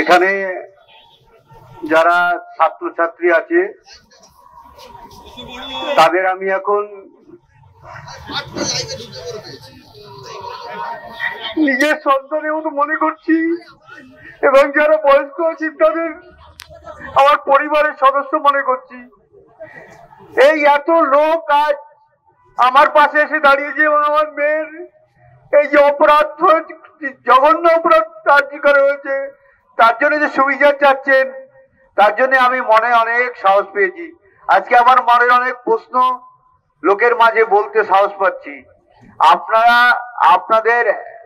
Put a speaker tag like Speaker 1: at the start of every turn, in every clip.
Speaker 1: এখানে যারা ছাত্রছাত্রী আছে তাদের আমি এখন নিজের সন্তানের মতো মনে করছি, এবং যারা বয়স্ক আছে তাদের আমার পরিবারের সদস্য মনে করছি। এই এত লোক আজ আমার পাশে এসে দাঁড়িয়েছে এবং আমার মেয়ের এই যে অপরাধ, জঘন্য অপরাধ কার্যকর করা হয়েছে, তার জন্য যে সুবিচার চাচ্ছেন, তার জন্য আমি মনে অনেক সাহস পেয়েছি। আজকে আমার মনের অনেক প্রশ্ন লোকের মাঝে বলতে সাহস পাচ্ছি। আপনারা আপনাদের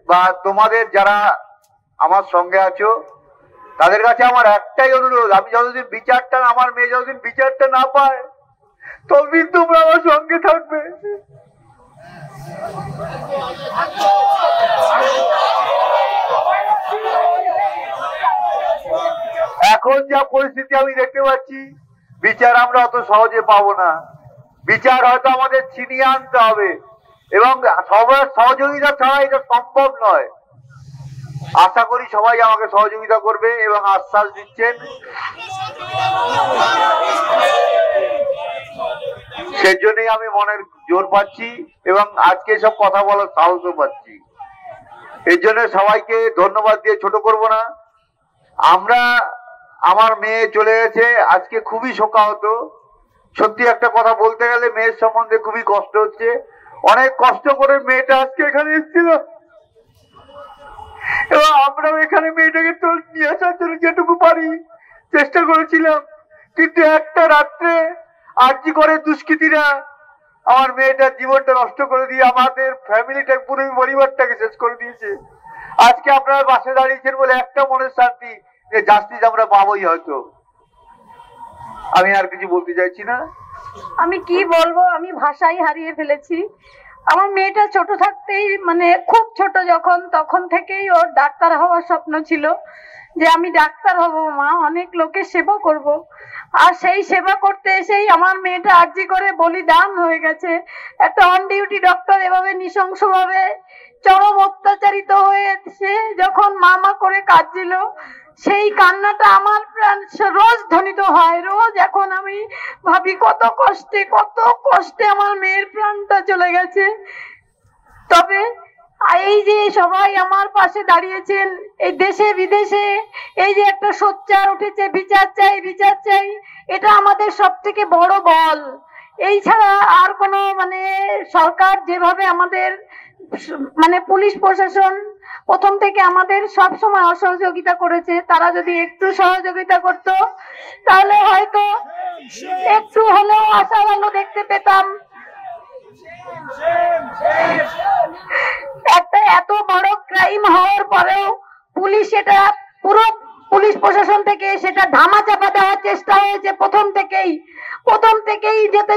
Speaker 1: বা তোমাদের যারা আমার সঙ্গে আছো তাদের কাছে আমার একটাই অনুরোধ, আমি যতদিন বিচারটা, আমার মেয়ে যতদিন বিচারটা না পায় ততদিন তোমরা আমার সঙ্গে থাকবে। এখন যা পরিস্থিতি আমি দেখতে পাচ্ছি, বিচার আমরা অত সহজে পাবো না। বিচার হয়তো আমাদের ছিনিয়ে আনতে হবে, এবং সবার সহযোগিতা ছাড়া এটা সম্ভব নয়। আশা করি সবাই আমাকে সহযোগিতা করবে এবং আশ্বাস দিচ্ছেন, সেজন্যই আমি মনের জোর পাচ্ছি এবং আজকে সব কথা বলার সাহসও পাচ্ছি। এর জন্য সবাইকে ধন্যবাদ দিয়ে ছোট করব না। আমরা, আমার মেয়ে চলে গেছে, আজকে খুবই শোকাহত। সত্যি একটা কথা বলতে গেলে মেয়ের সম্বন্ধে খুবই কষ্ট হচ্ছে। অনেক কষ্ট করে মেয়েটা আজকে এখানে এসেছিল এবং আমরাও এখানে মেয়েটাকে তো নিয়ে আসার জন্য যেটুকু পারি চেষ্টা করেছিলাম, কিন্তু একটা রাত্রে আরজি করে দুষ্কৃতীরা আমার মেয়েটার জীবনটা নষ্ট করে দিয়ে আমাদের ফ্যামিলিটা, পুরো পরিবারটাকে শেষ করে দিয়েছে। আজকে আপনারা পাশে দাঁড়িয়েছেন বলে একটা মনের শান্তি যে জাস্টিস আমরা পাবোই হয়তো। আমি আর কিছু বলতে চাইছি না।
Speaker 2: আমি কি বলবো, আমি ভাষাই হারিয়ে ফেলেছি। আমার মেয়েটা ছোট থাকতেই, মানে খুব ছোট যখন, তখন থেকেই ওর ডাক্তার হওয়ার স্বপ্ন ছিল যে আমি ডাক্তার হব মা, অনেক লোকের সেবা করব। আর সেই সেবা করতে এসেই আমার মেয়েটা আরজি করে বলিদান হয়ে গেছে। একটা অন ডিউটি ডক্টর এভাবে নৃশংসভাবে চরম অত্যাচারিত হয়েছে যখন মা করে কাঁদছিল, সেই কান্নাটা আমার প্রাণ রোজ ধ্বনিত হয়। রোজ এখন আমি ভাবি কত কষ্টে আমার মেয়ের প্রাণটা চলে গেছে। তবে এই যে সবাই আমার পাশে দাঁড়িয়েছেন, এই দেশে বিদেশে এই যে একটা সোচ্চার উঠেছে, বিচার চাই, এটা আমাদের সব থেকে বড় বল। এই ছাড়া আর কোনো, মানে সরকার যেভাবে আমাদের, মানে পুলিশ প্রশাসন প্রথম থেকে আমাদের সব সময় অসহযোগিতা করেছে, তারা যদি একটু সহযোগিতা করত তাহলে হয়তো একটু হলেও আশার আলো দেখতে পেতাম। একটা এত বড় ক্রাইম হওয়ার পরেও পুলিশ, এটা পুরো পুলিশ প্রশাসন থেকে সেটা ধামাচাপা দেওয়ার চেষ্টা হয়েছে প্রথম থেকেই যাতে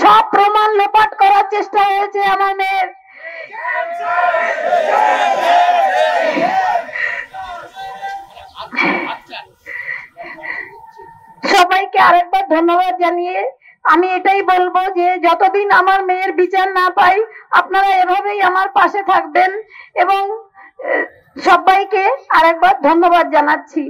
Speaker 2: সব প্রমাণ লোপাট করার চেষ্টা হয়েছে আমার মেয়ের। সবাইকে আরেকবার ধন্যবাদ জানিয়ে আমি এটাই বলবো যে যতদিন আমার মেয়ের বিচার না পাই আপনারা এভাবেই আমার পাশে থাকবেন, এবং সবাইকে আরেকবার ধন্যবাদ জানাচ্ছি।